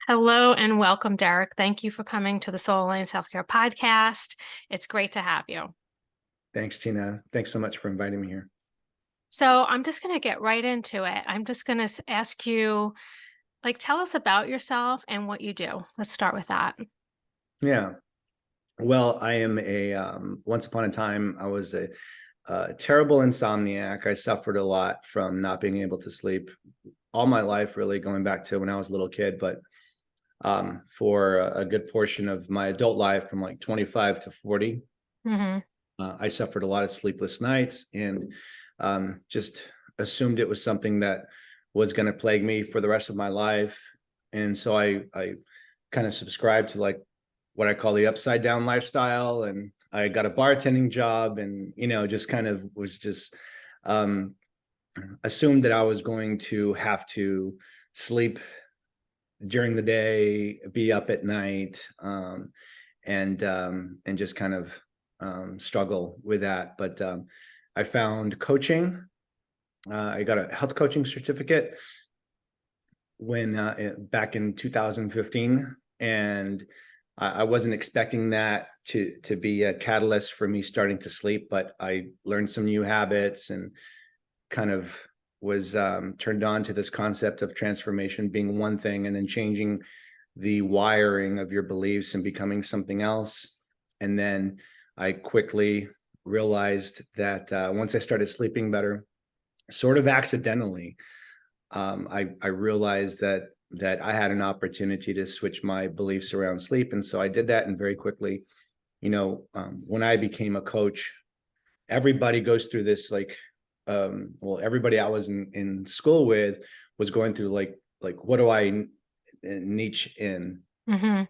Hello and welcome, Derek. Thank you for coming to the Soul Alliance Healthcare Podcast. It's great to have you. Thanks, Tina. Thanks so much for inviting me here. So I'm just going to get right into it. I'm just going to ask you, tell us about yourself and what you do. Let's start with that. Yeah. Well, I am once upon a time, I was a terrible insomniac. I suffered a lot from not being able to sleep all my life, really going back to when I was a little kid. But for a good portion of my adult life, from like 25 to 40, Mm-hmm. I suffered a lot of sleepless nights and just assumed it was something that was going to plague me for the rest of my life. And so I kind of subscribed to like what I call the upside down lifestyle. And I got a bartending job and, just kind of was just um, assumed that I was going to have to sleep during the day, be up at night, and just kind of struggle with that. But I found coaching. I got a health coaching certificate when back in 2015, and I wasn't expecting that to be a catalyst for me starting to sleep, but I learned some new habits and kind of was turned on to this concept of transformation being one thing and then changing the wiring of your beliefs and becoming something else. And then I quickly realized that once I started sleeping better, sort of accidentally, I realized that I had an opportunity to switch my beliefs around sleep. And so I did that, and very quickly, when I became a coach, everybody goes through this, well, everybody I was in school with was going through like what do I niche in. Mm-hmm.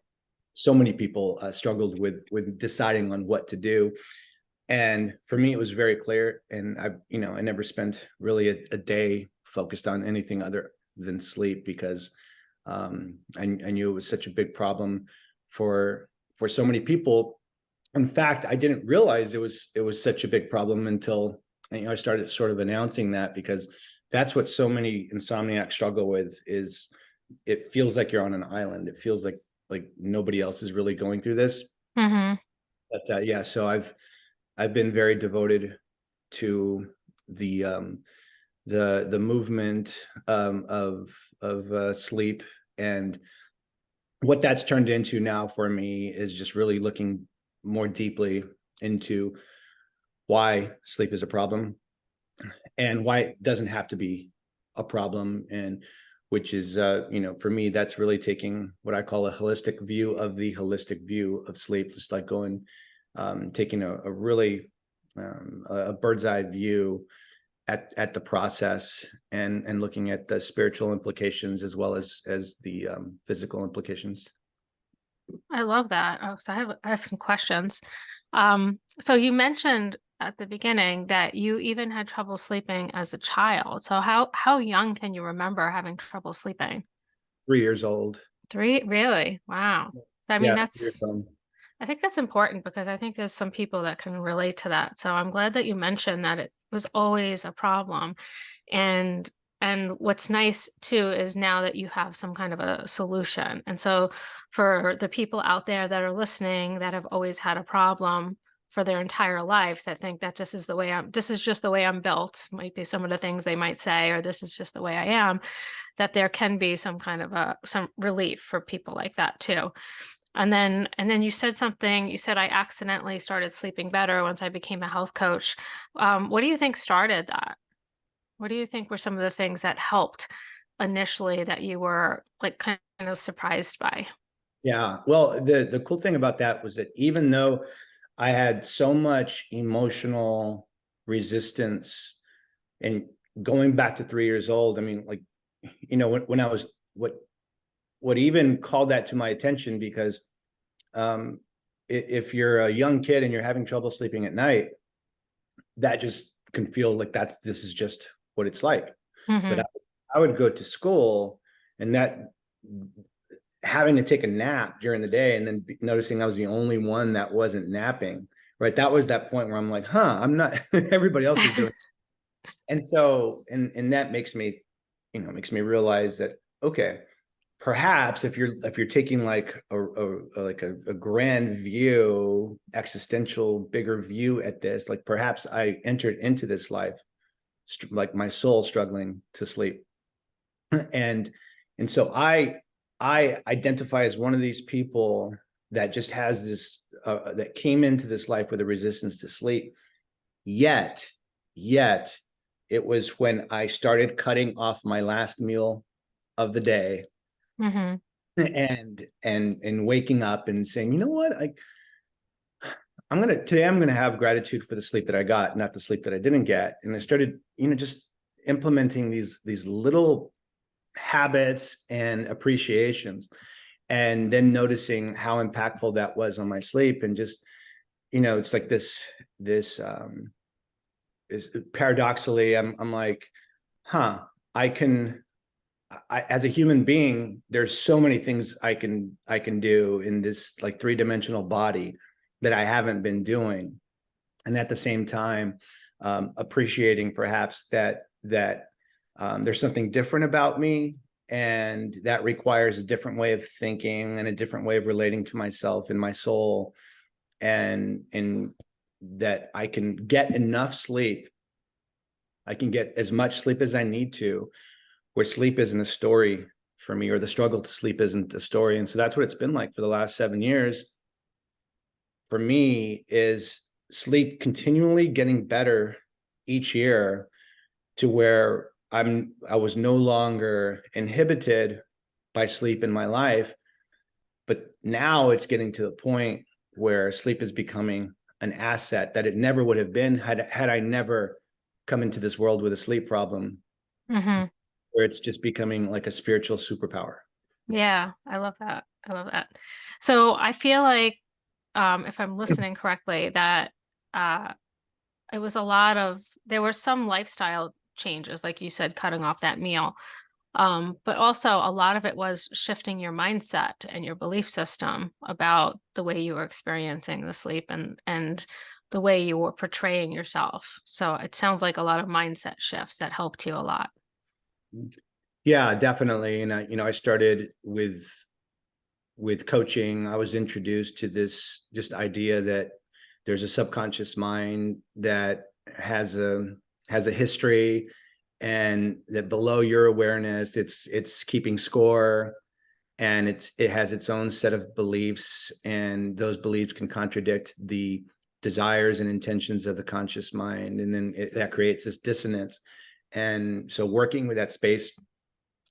So many people struggled with deciding on what to do, and for me it was very clear. And I never spent really a day focused on anything other than sleep, because I knew it was such a big problem for so many people. In fact, I didn't realize it was such a big problem until I started sort of announcing that, because that's what so many insomniacs struggle with. Is it feels like you're on an island. It feels like nobody else is really going through this. Mm-hmm. But yeah, so I've been very devoted to the the movement of sleep, and what that's turned into now for me is just really looking more deeply into why sleep is a problem and why it doesn't have to be a problem. And which is for me, that's really taking what I call a holistic view of the holistic view of sleep, just like going taking a really a bird's eye view at the process, and looking at the spiritual implications as well as the physical implications. I love that. Oh, so I have some questions. So you mentioned at the beginning that you even had trouble sleeping as a child. So how young can you remember having trouble sleeping? 3 years old. Three? Really? Wow. I mean, Yeah, 3 years old. I think that's important because I think there's some people that can relate to that. So I'm glad that you mentioned that it was always a problem. And and what's nice too is now that you have some kind of a solution. And so for the people out there that are listening that have always had a problem for their entire lives, that think that this is just the way I'm built, might be some of the things they might say, or this is just the way I am, that there can be some kind of some relief for people like that too. And then you said something, you said I accidentally started sleeping better once I became a health coach. What do you think started that? What do you think were some of the things that helped initially that you were like kind of surprised by? Yeah. Well, the cool thing about that was that even though I had so much emotional resistance, and going back to 3 years old, I mean, like, when I was what even called that to my attention, because um, if you're a young kid and you're having trouble sleeping at night, that just can feel like this is just what it's like. But Hmm. I would go to school, and that having to take a nap during the day, and then noticing I was the only one that wasn't napping, right? That was that point where I'm like, I'm not, everybody else is doing it. And so, and that makes me realize that, okay, perhaps if you're taking like a grand view, existential, bigger view at this, like perhaps I entered into this life like my soul struggling to sleep. and and so I identify as one of these people that just has this that came into this life with a resistance to sleep. Yet it was when I started cutting off my last meal of the day, Mm-hmm. and waking up and saying, you know what, I'm gonna have gratitude for the sleep that I got, not the sleep that I didn't get. And I started, just implementing these little habits and appreciations, and then noticing how impactful that was on my sleep. And just, it's like this is paradoxically, I'm like, huh, I can, as a human being, there's so many things I can do in this like three-dimensional body that I haven't been doing. And at the same time, appreciating perhaps that there's something different about me, and that requires a different way of thinking and a different way of relating to myself and my soul, and that I can get enough sleep. I can get as much sleep as I need to, where sleep isn't a story for me, or the struggle to sleep isn't a story. And so that's what it's been like for the last 7 years for me, is sleep continually getting better each year, to where I was no longer inhibited by sleep in my life. But now it's getting to the point where sleep is becoming an asset that it never would have been had I never come into this world with a sleep problem, Mm-hmm. where it's just becoming like a spiritual superpower. Yeah, I love that. I love that. So I feel like, if I'm listening correctly, that uh, it was a lot of, there were some lifestyle changes, like you said, cutting off that meal. But also a lot of it was shifting your mindset and your belief system about the way you were experiencing the sleep, and the way you were portraying yourself. So it sounds like a lot of mindset shifts that helped you a lot. Yeah, definitely. And I started with coaching. I was introduced to this just idea that there's a subconscious mind that has a history, and that below your awareness, it's keeping score, and it has its own set of beliefs, and those beliefs can contradict the desires and intentions of the conscious mind, and then that creates this dissonance. And so working with that space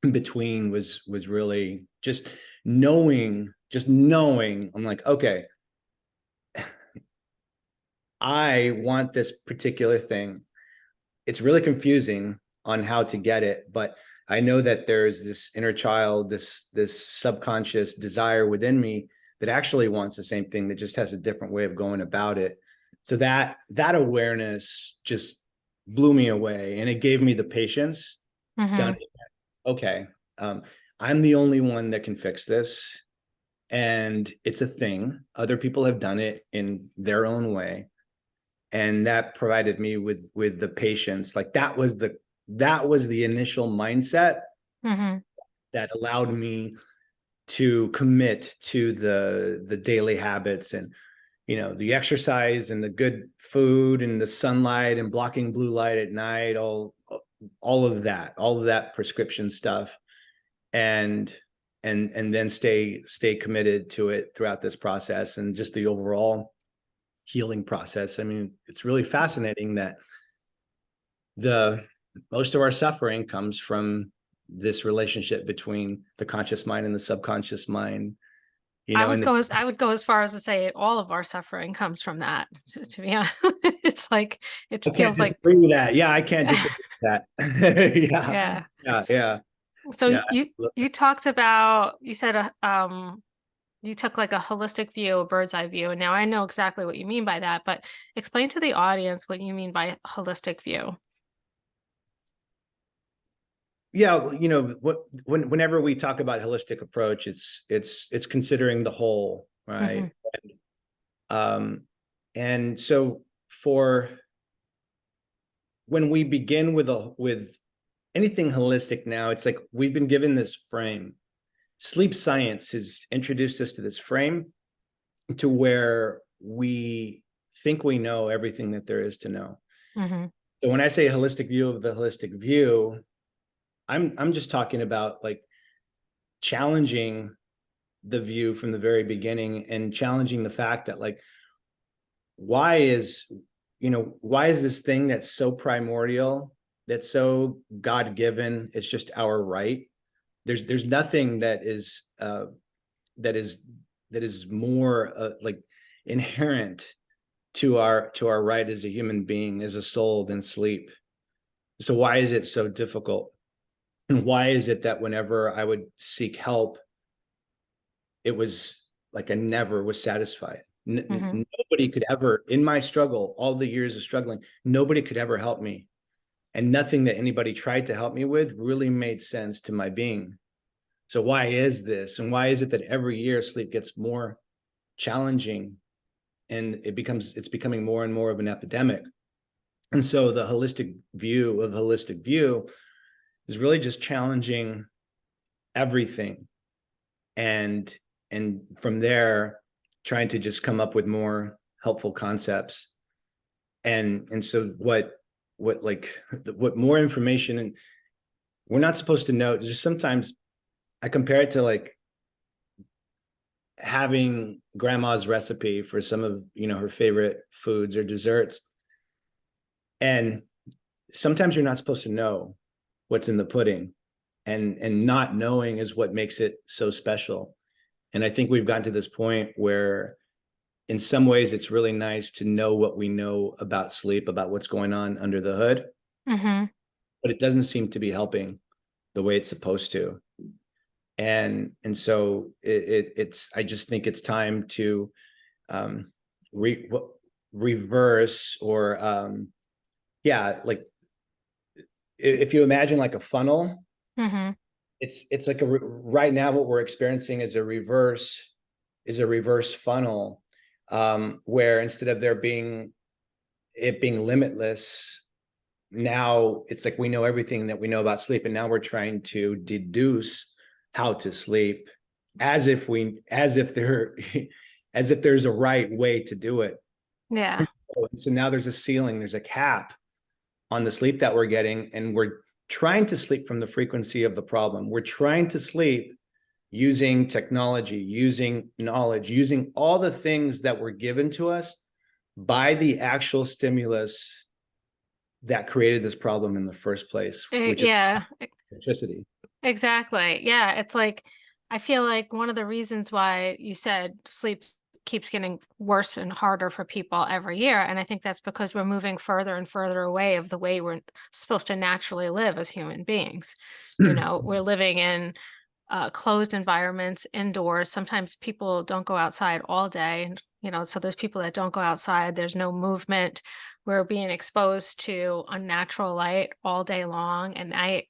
in between was really just knowing I'm like, okay, I want this particular thing. It's really confusing on how to get it, but I know that there's this inner child, this subconscious desire within me that actually wants the same thing, that just has a different way of going about it. So that awareness just blew me away, and it gave me the patience Mm-hmm. done. Okay, um, I'm the only one that can fix this, and it's a thing. Other people have done it in their own way, and that provided me with the patience. Like that was the initial mindset Mm-hmm. that allowed me to commit to the daily habits, and the exercise and the good food and the sunlight and blocking blue light at night, all of that prescription stuff, and and then stay committed to it throughout this process, and just the overall healing process. I mean, it's really fascinating that the most of our suffering comes from this relationship between the conscious mind and the subconscious mind, and I would go as far as to say all of our suffering comes from that, to be honest. It's like it I can't feels like disagree with that. Yeah, I can't disagree with that. Yeah, yeah. yeah, So yeah. you talked about, you said you took like a holistic view, a bird's eye view, and now I know exactly what you mean by that, but explain to the audience what you mean by holistic view. Yeah, whenever we talk about holistic approach, it's considering the whole, right? Hmm. Um, and so for when we begin with anything holistic now, it's like we've been given this frame. sleep science has introduced us to this frame to where we think we know everything that there is to know. Mm-hmm. So when I say holistic view of the holistic view, I'm just talking about like challenging the view from the very beginning and challenging the fact that like, why is, why is this thing that's so primordial, that's so God-given, it's just our right? There's nothing that is that is that is more like inherent to our right as a human being, as a soul, than sleep. So why is it so difficult? And why is it that whenever I would seek help, it was like I never was satisfied? Mm-hmm. Nobody could ever, in my struggle, all the years of struggling, nobody could ever help me. And nothing that anybody tried to help me with really made sense to my being. So why is this? And why is it that every year sleep gets more challenging and it's becoming more and more of an epidemic? And so the holistic view is really just challenging everything, and from there trying to just come up with more helpful concepts. And so what more information, and we're not supposed to know, just sometimes I compare it to like having grandma's recipe for some of her favorite foods or desserts, and sometimes you're not supposed to know what's in the pudding, and not knowing is what makes it so special. And I think we've gotten to this point where in some ways it's really nice to know what we know about sleep, about what's going on under the hood, Mm-hmm. but it doesn't seem to be helping the way it's supposed to. And so it's I just think it's time to um reverse, or yeah, like if you imagine like a funnel, Mm-hmm. it's like right now what we're experiencing is a reverse funnel, where instead of it being limitless, now it's like we know everything that we know about sleep, and now we're trying to deduce how to sleep, as if there as if there's a right way to do it. Yeah. So now there's a ceiling, there's a cap on the sleep that we're getting, and we're trying to sleep from the frequency of the problem. We're trying to sleep using technology, using knowledge, using all the things that were given to us by the actual stimulus that created this problem in the first place, which is Yeah. electricity. Exactly. Yeah. It's like, I feel like one of the reasons why you said sleep keeps getting worse and harder for people every year. And I think that's because we're moving further and further away of the way we're supposed to naturally live as human beings. We're living in closed environments, indoors. Sometimes people don't go outside all day. And, so there's people that don't go outside. There's no movement. We're being exposed to unnatural light all day long and night,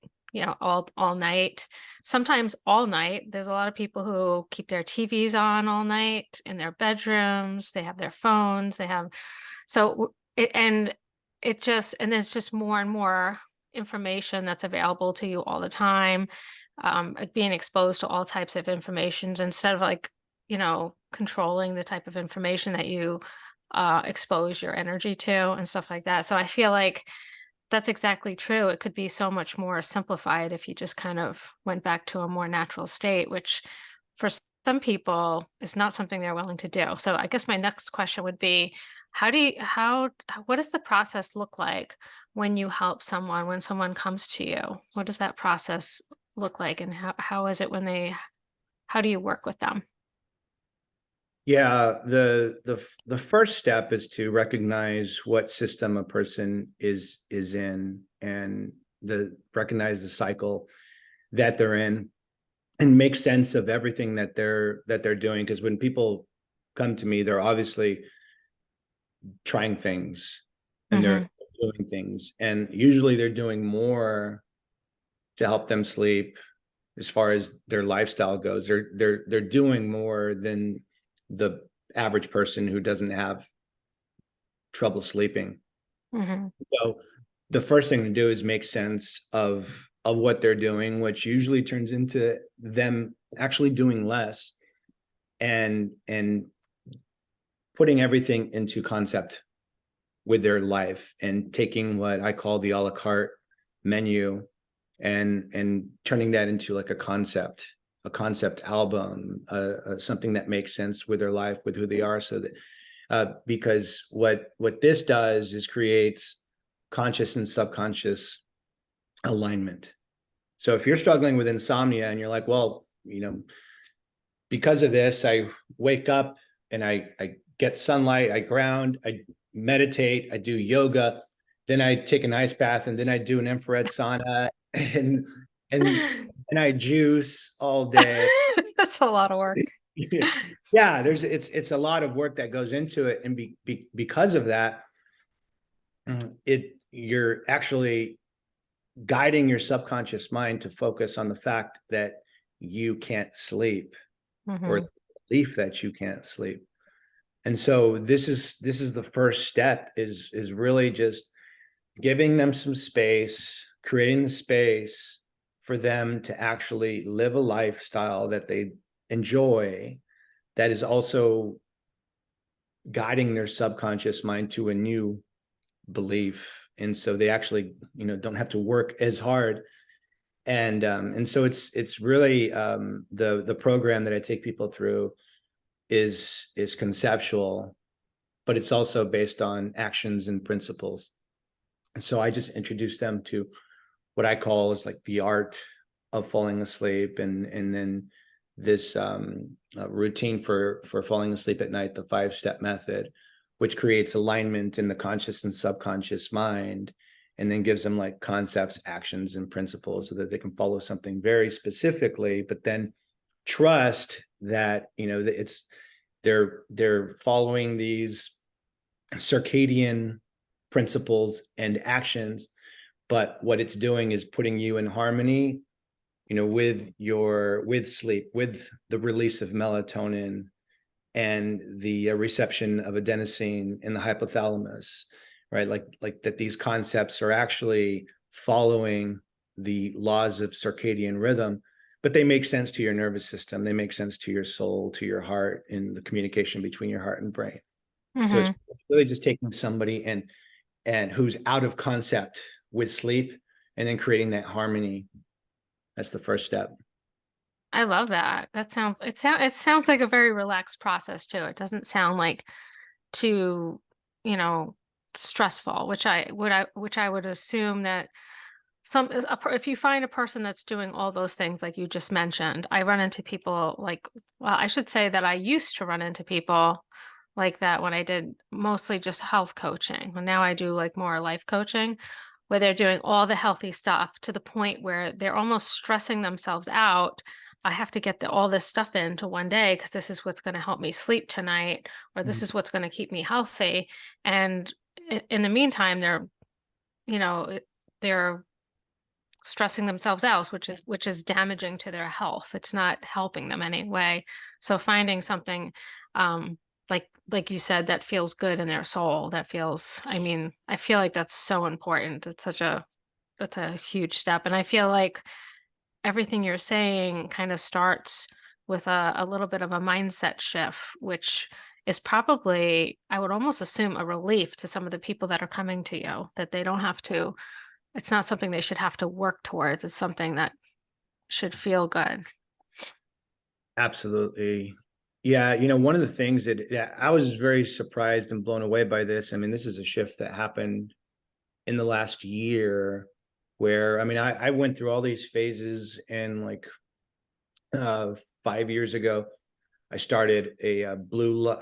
all night, sometimes all night. There's a lot of people who keep their TVs on all night in their bedrooms. They have their phones. So and there's just more and more information that's available to you all the time, like being exposed to all types of informations instead of like, controlling the type of information that you expose your energy to and stuff like that. So I feel like that's exactly true. It could be so much more simplified if you just kind of went back to a more natural state, which for some people is not something they're willing to do. So I guess my next question would be, what does the process look like when you help someone, when someone comes to you? What does that process look like? And how is it how do you work with them? Yeah, the first step is to recognize what system a person is in, and recognize the cycle that they're in, and make sense of everything that they're doing. Because when people come to me, they're obviously trying things, and Mm-hmm. they're doing things, and usually they're doing more to help them sleep. As far as their lifestyle goes, they're doing more than the average person who doesn't have trouble sleeping. Mm-hmm. So the first thing to do is make sense of what they're doing, which usually turns into them actually doing less and putting everything into concept with their life, and taking what I call the a la carte menu and turning that into like a concept album, something that makes sense with their life, with who they are. So that because what this does is creates conscious and subconscious alignment. So if you're struggling with insomnia and you're like, well, because of this, I wake up and I get sunlight, I ground, I meditate, I do yoga, then I take an ice bath, and then I do an infrared sauna, and and and I juice all day. That's a lot of work. Yeah, it's a lot of work that goes into it, and because of that, you're actually guiding your subconscious mind to focus on the fact that you can't sleep, or Mm-hmm. the belief that you can't sleep. And so this is the first step, is really just giving them some space, creating the space for them to actually live a lifestyle that they enjoy, that is also guiding their subconscious mind to a new belief. And so they actually, don't have to work as hard. And so it's really the program that I take people through is conceptual, but it's also based on actions and principles. And so I just introduce them to what I call is like the art of falling asleep, and then this routine for falling asleep at night, the 5-step method, which creates alignment in the conscious and subconscious mind, and then gives them like concepts, actions, and principles so that they can follow something very specifically, but then trust that they're following these circadian principles and actions, but what it's doing is putting you in harmony, with sleep, with the release of melatonin and the reception of adenosine in the hypothalamus, right? Like that these concepts are actually following the laws of circadian rhythm, but they make sense to your nervous system. They make sense to your soul, to your heart, in the communication between your heart and brain. So it's Mm-hmm. really just taking somebody and who's out of concept with sleep, and then creating that harmony. That's the first step. I love that. It sounds like a very relaxed process too. It doesn't sound like too, you know, stressful, which I would assume that if you find a person that's doing all those things like you just mentioned. I run into people like, well, I should say that I used to run into people like that when I did mostly just health coaching. And now I do like more life coaching, where they're doing all the healthy stuff to the point where they're almost stressing themselves out. I have to get all this stuff into one day because this is what's going to help me sleep tonight, or this is what's going to keep me healthy. And in the meantime, you know, they're stressing themselves out, which is damaging to their health. It's not helping them anyway. So finding something like you said, that feels good in their soul, I mean, I feel like that's so important. That's a huge step. And I feel like everything you're saying kind of starts with a little bit of a mindset shift, which is probably, I would almost assume, a relief to some of the people that are coming to you, that they don't have to, it's not something they should have to work towards. It's something that should feel good. Absolutely. Yeah, one of the things that I was very surprised and blown away by this. I mean, this is a shift that happened in the last year, where, I mean, I went through all these phases, and like 5 years ago, I started a blue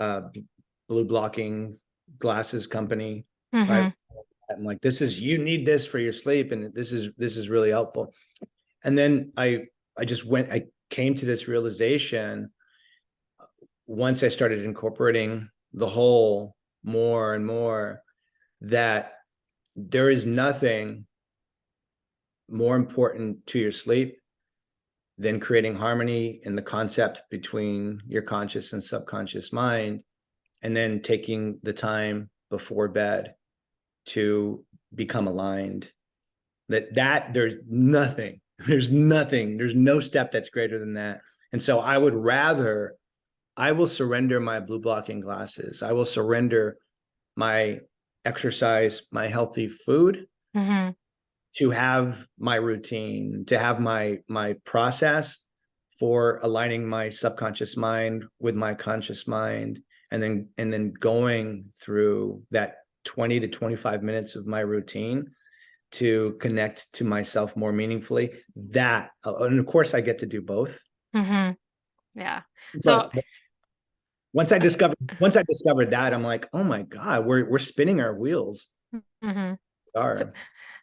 blocking glasses company, right? Hmm. I'm like, you need this for your sleep, and this is really helpful. And then I came to this realization once I started incorporating the whole more and more, that there is nothing more important to your sleep than creating harmony in the concept between your conscious and subconscious mind, and then taking the time before bed to become aligned. There's no step that's greater than that. And so I will surrender my blue blocking glasses. I will surrender my exercise, my healthy food, Mm-hmm. to have my routine, to have my process for aligning my subconscious mind with my conscious mind, and then going through that 20 to 25 minutes of my routine to connect to myself more meaningfully. That, and of course I get to do both. Mm-hmm. Yeah. So, But once I discovered that, I'm like, oh my God, we're spinning our wheels. mhm. We So, are.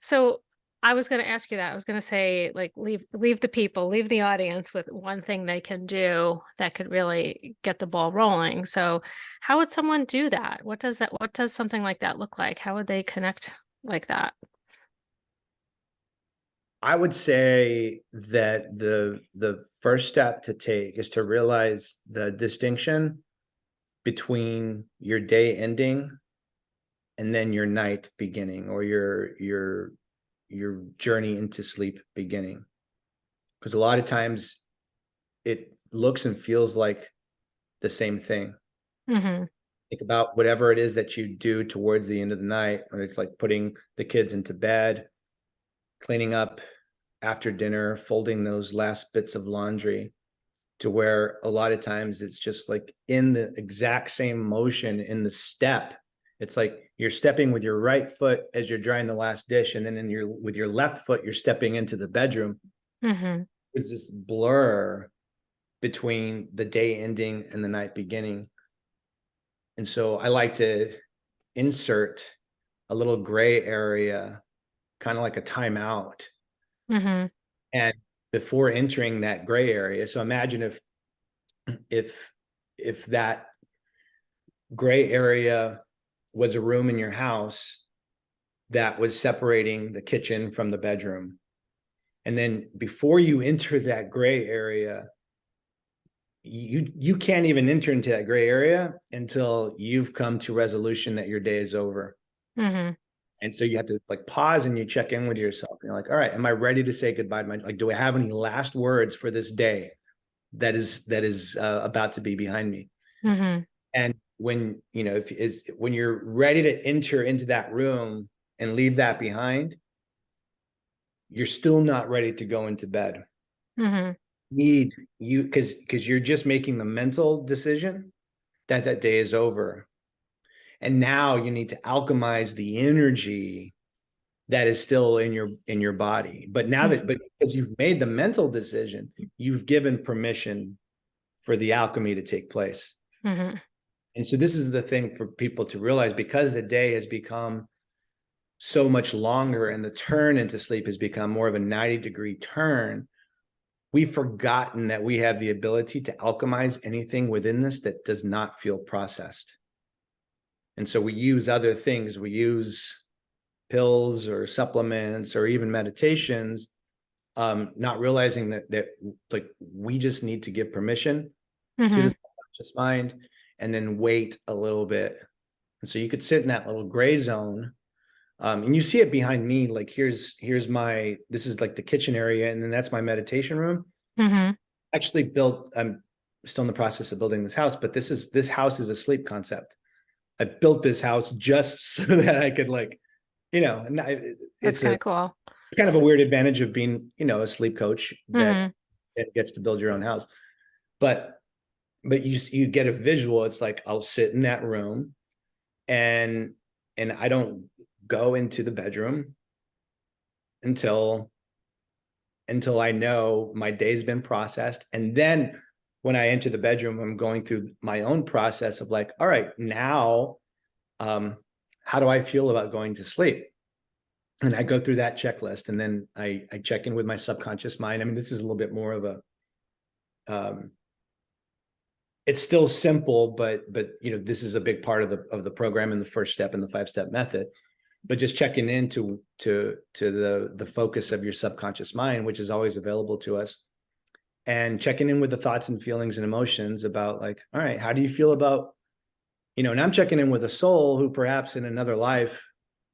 so I was going to ask you that. I was going to say, like, leave the people, leave the audience with one thing they can do that could really get the ball rolling. So, how would someone do that? What does something like that look like? How would they connect like that? I would say that the first step to take is to realize the distinction between your day ending and then your night beginning, or your journey into sleep beginning. Because a lot of times it looks and feels like the same thing. Mm-hmm. Think about whatever it is that you do towards the end of the night, or it's like putting the kids into bed, cleaning up after dinner, folding those last bits of laundry, to where a lot of times it's just like in the exact same motion in the step. It's like you're stepping with your right foot as you're drying the last dish, and then with your left foot, you're stepping into the bedroom. Mm-hmm. It's this blur between the day ending and the night beginning. And so I like to insert a little gray area, kind of like a timeout. Mm-hmm. And before entering that gray area, so imagine if if that gray area was a room in your house that was separating the kitchen from the bedroom. And then before you enter that gray area, you can't even enter into that gray area until you've come to resolution that your day is over. Mm-hmm. And so you have to like pause and you check in with yourself. You're like, all right, am I ready to say goodbye to my, like, do I have any last words for this day that is about to be behind me? Mm-hmm. And when, when you're ready to enter into that room and leave that behind, you're still not ready to go into bed. Mm-hmm. Need you because you're just making the mental decision that that day is over. And now you need to alchemize the energy that is still in your body. But now that, but because you've made the mental decision, you've given permission for the alchemy to take place. Mm-hmm. And so this is the thing for people to realize, because the day has become so much longer and the turn into sleep has become more of a 90-degree turn, we've forgotten that we have the ability to alchemize anything within this that does not feel processed. And so we use other things. We use pills or supplements or even meditations, not realizing that like we just need to give permission to the Mm-hmm. subconscious mind and then wait a little bit. And so you could sit in that little gray zone. And you see it behind me, like this is like the kitchen area, and then that's my meditation room. Mm-hmm. Actually built, I'm still in the process of building this house, but this house is a sleep concept. I built this house just so that I could, like, That's it's kind of cool. kind of a weird advantage of being, a sleep coach Mm-hmm. that gets to build your own house. But you get a visual. It's like I'll sit in that room, and I don't go into the bedroom until I know my day's been processed. And then when I enter the bedroom, I'm going through my own process of like, all right, now, how do I feel about going to sleep? And I go through that checklist, and then I check in with my subconscious mind. I mean, this is a little bit more of a, it's still simple, but this is a big part of the program and the first step in the 5-step method. But just checking into the focus of your subconscious mind, which is always available to us, and checking in with the thoughts and feelings and emotions about, like, all right, how do you feel about, and I'm checking in with a soul who perhaps in another life,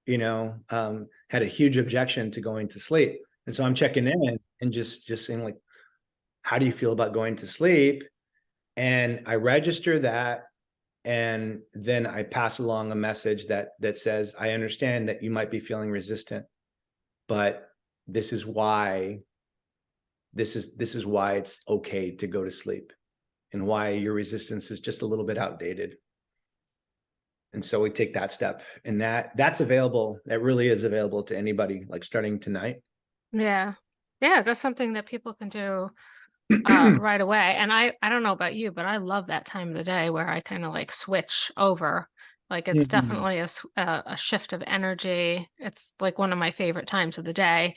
had a huge objection to going to sleep. And so I'm checking in and just saying, like, how do you feel about going to sleep? And I register that. And then I pass along a message that says, I understand that you might be feeling resistant, but this is why it's okay to go to sleep, and why your resistance is just a little bit outdated. And so we take that step, and that's available. That really is available to anybody, like starting tonight. Yeah. Yeah, that's something that people can do right away. And I don't know about you, but I love that time of the day where I kind of like switch over. Like it's Mhm. definitely a shift of energy. It's like one of my favorite times of the day,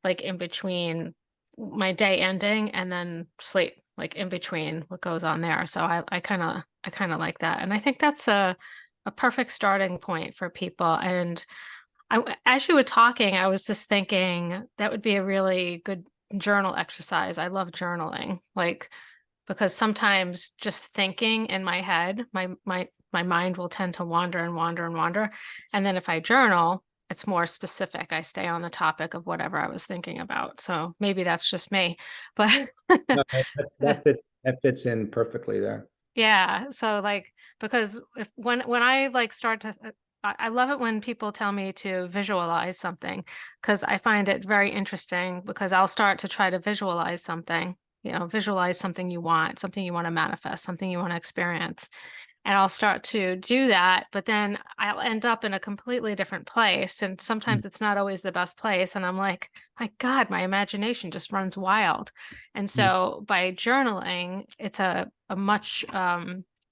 like in between my day ending and then sleep, like in between what goes on there. So I kind of like that. And I think that's a perfect starting point for people. And as you were talking, I was just thinking that would be a really good journal exercise. I love journaling, like because sometimes just thinking in my head, my mind will tend to wander and wander and wander. And then if I journal, it's more specific. I stay on the topic of whatever I was thinking about. So maybe that's just me, but No, that fits in perfectly there. yeah, so like because if when I like start to I love it when people tell me to visualize something because I find it very interesting because I'll start to try to visualize something, visualize something you want to manifest, something you want to experience. And I'll start to do that, but then I'll end up in a completely different place. And sometimes it's not always the best place. And I'm like, my God, my imagination just runs wild. And Mhm. so by journaling, it's a much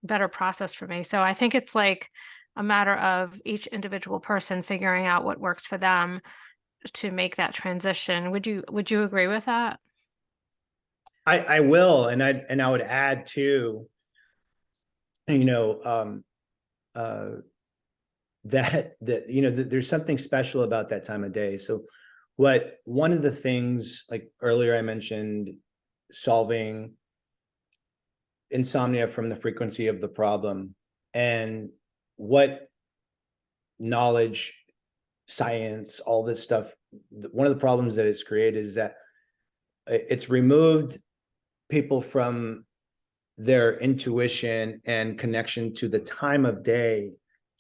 better process for me. So I think it's like a matter of each individual person figuring out what works for them to make that transition. Would you agree with that? I will, and I would add too, you know, uh, there's something special about that time of day. So one of the things, like earlier I mentioned, solving insomnia from the frequency of the problem, and what knowledge, science, all this stuff, one of the problems that it's created is that it's removed people from their intuition and connection to the time of day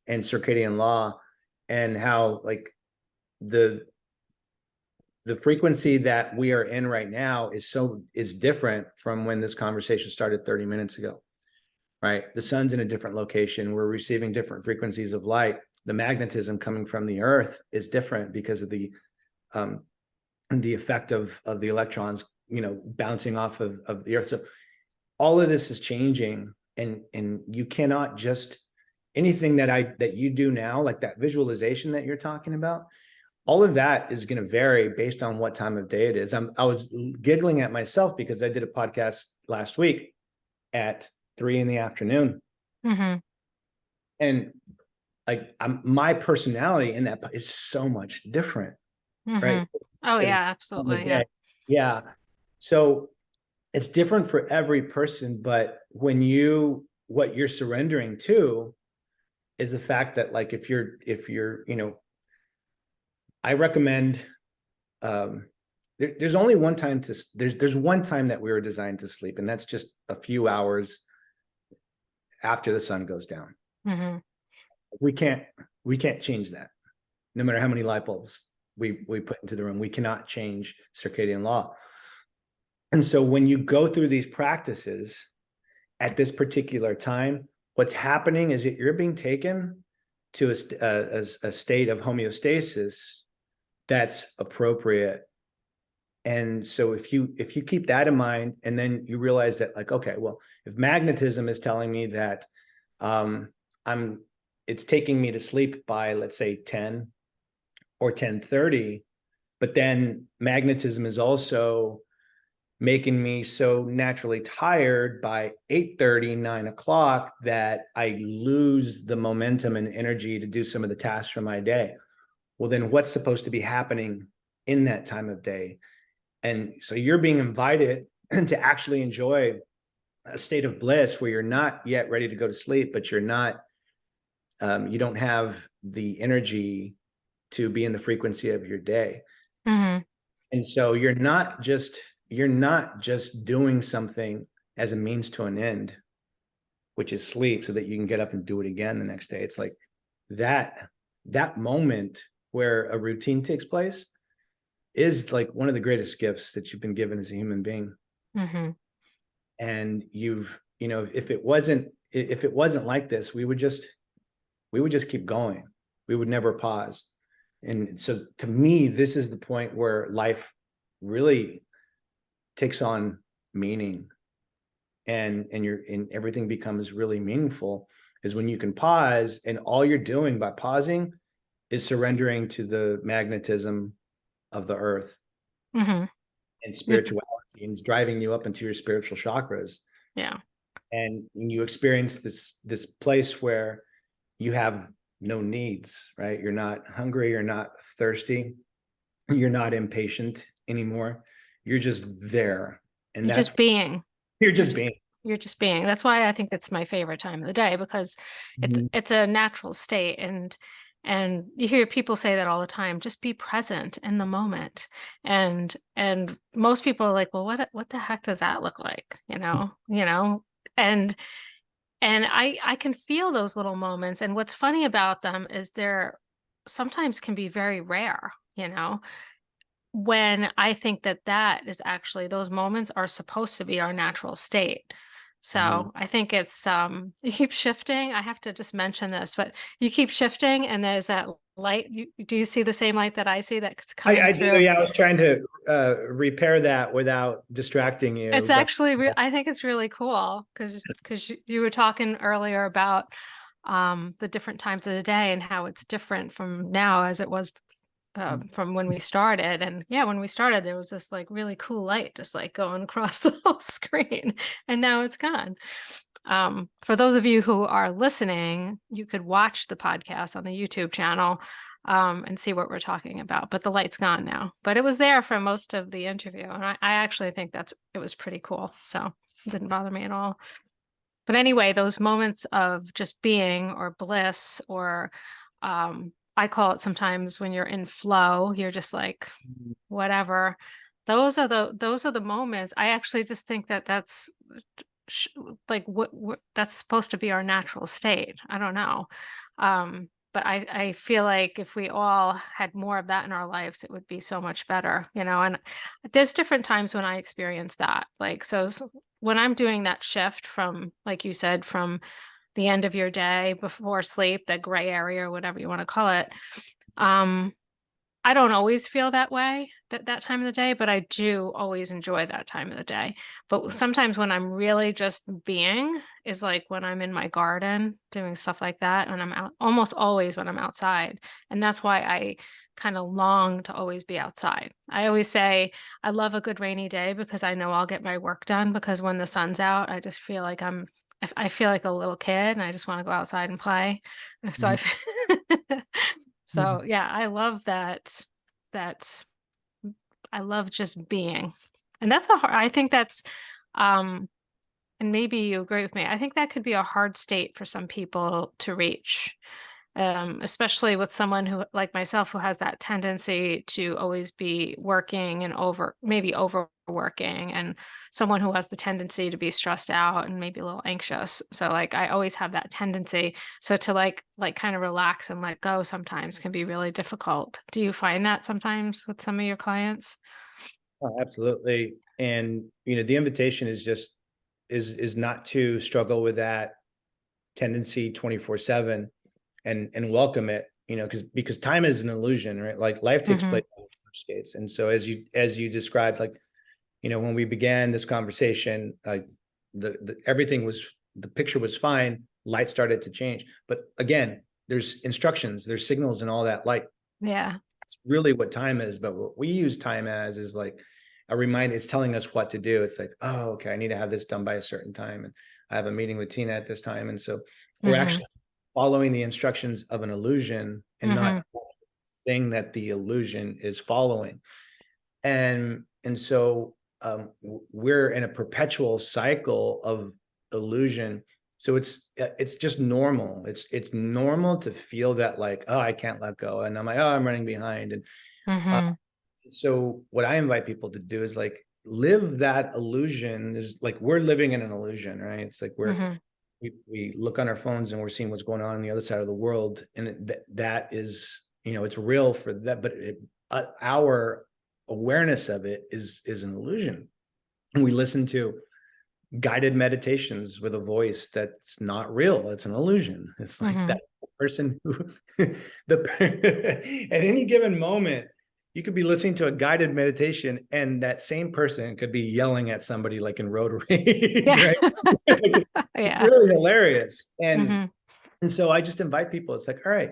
and circadian law, and how like the the frequency that we are in right now is different from when this conversation started 30 minutes ago. Right, the sun's in a different location, we're receiving different frequencies of light, the magnetism coming from the earth is different because of um the effect of the electrons, bouncing off of the earth. So all of this is changing, and you cannot just, anything that you do now, like that visualization that you're talking about, all of that is going to vary based on what time of day it is. I was giggling at myself because I did a podcast last week at 3 in the afternoon, Mm-hmm. and like my personality in that is so much different, Mm-hmm. right? Oh Instead of yeah, on the absolutely. Yeah. day, yeah. So it's different for every person, but what you're surrendering to is the fact that, like, if you're I recommend, um there's only one time there's one time that we were designed to sleep, and that's just a few hours after the sun goes down. Mm-hmm. We can't we can't change that, no matter how many light bulbs we put into the room. We cannot change circadian law. And so when you go through these practices at this particular time, what's happening is that you're being taken to a state of homeostasis that's appropriate. And so if you keep that in mind, and then you realize that, like, okay, well, if magnetism is telling me that um I'm it's taking me to sleep by, let's say, 10 or 10:30, but then magnetism is also making me so naturally tired by 8:30, 9 o'clock, that I lose the momentum and energy to do some of the tasks for my day. Well, then what's supposed to be happening in that time of day? And so you're being invited to actually enjoy a state of bliss where you're not yet ready to go to sleep, but you don't have the energy to be in the frequency of your day. Mm-hmm. And so you're not just you're not just doing something as a means to an end, which is sleep, so that you can get up and do it again the next day. It's like that moment where a routine takes place is like one of the greatest gifts that you've been given as a human being. Mm-hmm. And if it wasn't like this, we would just keep going. We would never pause. And so to me, this is the point where life really takes on meaning, and everything becomes really meaningful, is when you can pause, and all you're doing by pausing is surrendering to the magnetism of the earth Mm-hmm. and spirituality, and it's driving you up into your spiritual chakras. Yeah. And you experience this place where you have no needs, right? You're not hungry, you're not thirsty, you're not impatient anymore. You're just there. And You're that's just being. you're You're just just, being. you're just being. That's why I think it's my favorite time of the day, because Mhm. it's a natural state. And you hear people say that all the time, just be present in the moment. And most people are like, well, what the heck does that look like? And I can feel those little moments. And what's funny about them is they're sometimes can be very rare, when I think that that is actually those moments are supposed to be our natural state. Mhm. So I think it's you keep shifting. I have to just mention this, but you keep shifting and there's that light. Do you see the same light that I see that's coming I do. through? Yeah, I was trying to repair that without distracting It's you, but actually I think it's really cool because you were talking earlier about the different times of the day and how it's different from now as it was from when we started. And yeah, when we started, there was this like really cool light just like going across the whole screen, and now it's gone. For those of you who are listening, you could watch the podcast on the YouTube channel and see what we're talking about. But the light's gone now. But it was there for most of the interview, and I actually think it was pretty cool. So it didn't bother me at all. But anyway, those moments of just being or bliss or I call it sometimes when you're in flow, you're just like whatever. Those are the moments. I actually just think that that's sh- like what that's supposed to be our natural state. I don't know. But I feel like if we all had more of that in our lives, it would be so much better, and there's different times when I experience that. Like, so when I'm doing that shift from, like you said, from the end of your day before sleep, the gray area or whatever you want to call it, um, I don't always feel that way that time of the day, but I do always enjoy that time of the day. But sometimes when I'm really just being is like when I'm in my garden doing stuff like that, and I'm out almost always when I'm outside. And that's why I kind of long to always be outside. I always say I love a good rainy day because I know I'll get my work done, because when the sun's out, I just feel like I feel like a little kid and I just want to go outside and play. So Mhm. so yeah, I love that I love just being. And that's I think that's um and maybe you agree with me. I think that could be a hard state for some people to reach. Especially with someone who, like myself, who has that tendency to always be working and maybe overworking, and someone who has the tendency to be stressed out and maybe a little anxious. So like I always have that tendency. So to like kind of relax and let go sometimes can be really difficult. Do you find that sometimes with some of your clients? Oh, absolutely. And the invitation is just is not to struggle with that tendency 24/7, and welcome it, because time is an illusion, right? Like life takes Mm-hmm. place on skates. And so as you described, like, when we began this conversation, like the picture was fine, light started to change. But again, there's instructions, there's signals and all that light. Yeah. It's really what time is. But what we use time as is like a reminder. It's telling us what to do. It's like, oh, okay, I need to have this done by a certain time, and I have a meeting with Tina at this time. And so we're Mm-hmm. actually following the instructions of an illusion, and Mm-hmm. not the thing that the illusion is following. And so we're in a perpetual cycle of illusion. So it's just normal. It's normal to feel that, like, oh, I can't let go, and I'm like, oh, I'm running behind. And uh, Mm-hmm. so what I invite people to do is like live that illusion. Is like we're living in an illusion, right? It's like Mhm. we look on our phones and we're seeing what's going on the other side of the world, and that is, it's real for that, but our awareness of it is an illusion. And we listen to guided meditations with a voice that's not real. It's an illusion. It's like Mhm. that person who at any given moment, you could be listening to a guided meditation and that same person could be yelling at somebody like in road rage, Yeah. right? It's Yeah. really hilarious. Mhm. And so I just invite people, it's like, all right,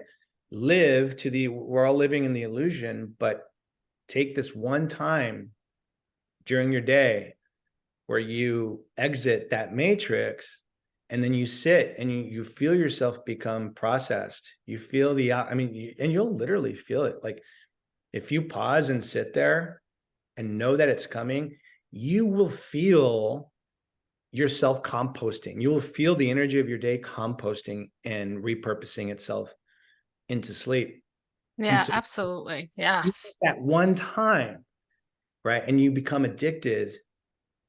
we're all living in the illusion, but take this one time during your day where you exit that matrix, and then you sit and you feel yourself become processed. You feel and you'll literally feel it. Like if you pause and sit there and know that it's coming, you will feel yourself composting. You will feel the energy of your day composting and repurposing itself into sleep. And Yeah, so absolutely. you Yes. at one time, right? And you become addicted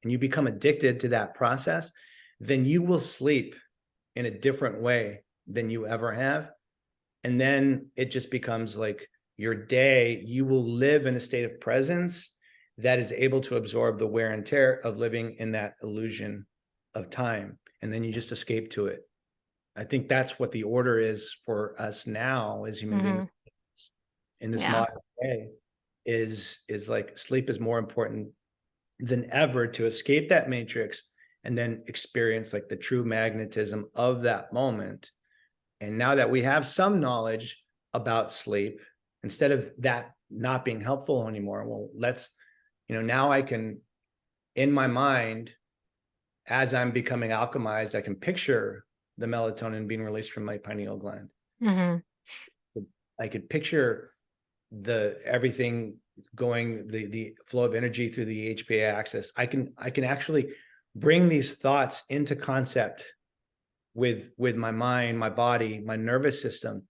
to that process, then you will sleep in a different way than you ever have. And then it just becomes like your day, you will live in a state of presence that is able to absorb the wear and tear of living in that illusion of time. And then you just escape to it. I think that's what the order is for us now as human beings Mhm. in this Yeah. modern day is like sleep is more important than ever to escape that matrix and then experience like the true magnetism of that moment. And now that we have some knowledge about sleep, instead of that not being helpful anymore, well, now I can, in my mind, as I'm becoming alchemized, I can picture the melatonin being released from my pineal gland. Mhm. I could picture the everything going, the flow of energy through the HPA axis. I can actually bring these thoughts into concept with my mind, my body, my nervous system,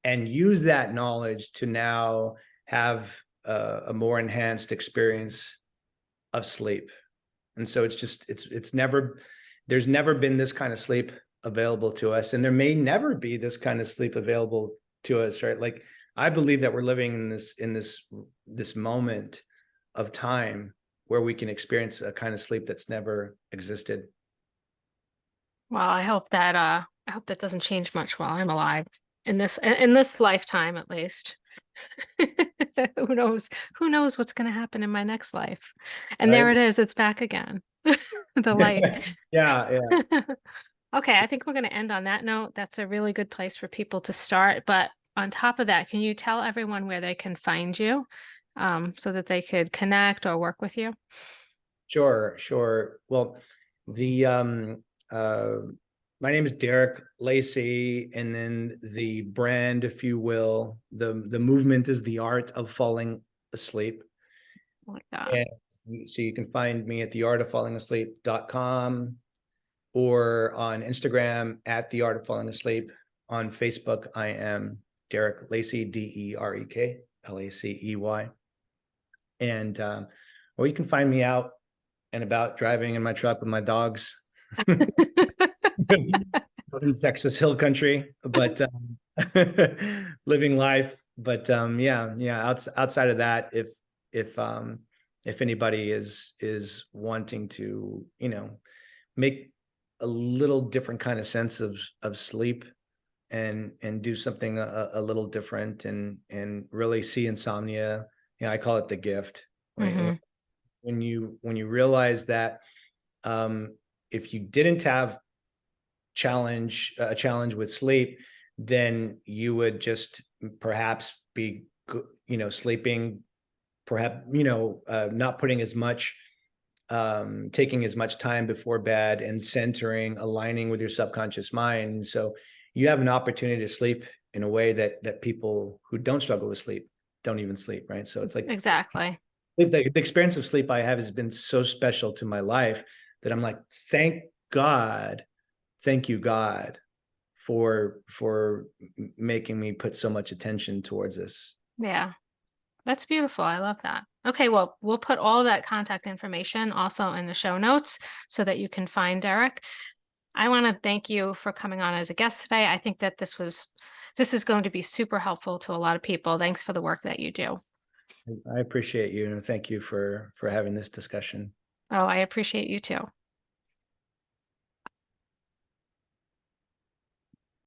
and use that knowledge to now have a more enhanced experience of sleep. And so it's never, there's never been this kind of sleep available to us, and there may never be this kind of sleep available to us, right? Like I believe that we're living in this moment of time where we can experience a kind of sleep that's never existed. Well, I hope that doesn't change much while I'm alive in this lifetime at least. Who knows? Who knows what's going to happen in my next life? And there Right. it is. It's back again. The light. Yeah, yeah. Okay, I think we're going to end on that note. That's a really good place for people to start. But on top of that, can you tell everyone where they can find you, so that they could connect or work with you? Sure, sure. Well, the uh my name is Derek Lacey, and then the brand, if you will, the movement is the art of falling asleep. Like that. And so you can find me at theartoffallingasleep.com or on Instagram at the art of falling asleep. On Facebook, I am Derek Lacey, Derek Lacey. And or you can find me out and about driving in my truck with my dogs in Texas Hill Country, but living life. But yeah. Outside of that, if if anybody is wanting to, make a little different kind of sense of sleep and do something a little different and really see insomnia, I call it the gift. When Hmm. when you realize that, um, if you didn't have a challenge with sleep, then you would just perhaps be, sleeping, perhaps, not putting as much, taking as much time before bed and centering, aligning with your subconscious mind. So you have an opportunity to sleep in a way that people who don't struggle with sleep don't even sleep, right? So it's like Exactly. the experience of sleep I have has been so special to my life that I'm like, thank you, God, for making me put so much attention towards this. Yeah. That's beautiful. I love that. Okay, well, we'll put all that contact information also in the show notes so that you can find Derek. I want to thank you for coming on as a guest today. I think that this is going to be super helpful to a lot of people. Thanks for the work that you do. I appreciate you, and thank you for having this discussion. Oh, I appreciate you too.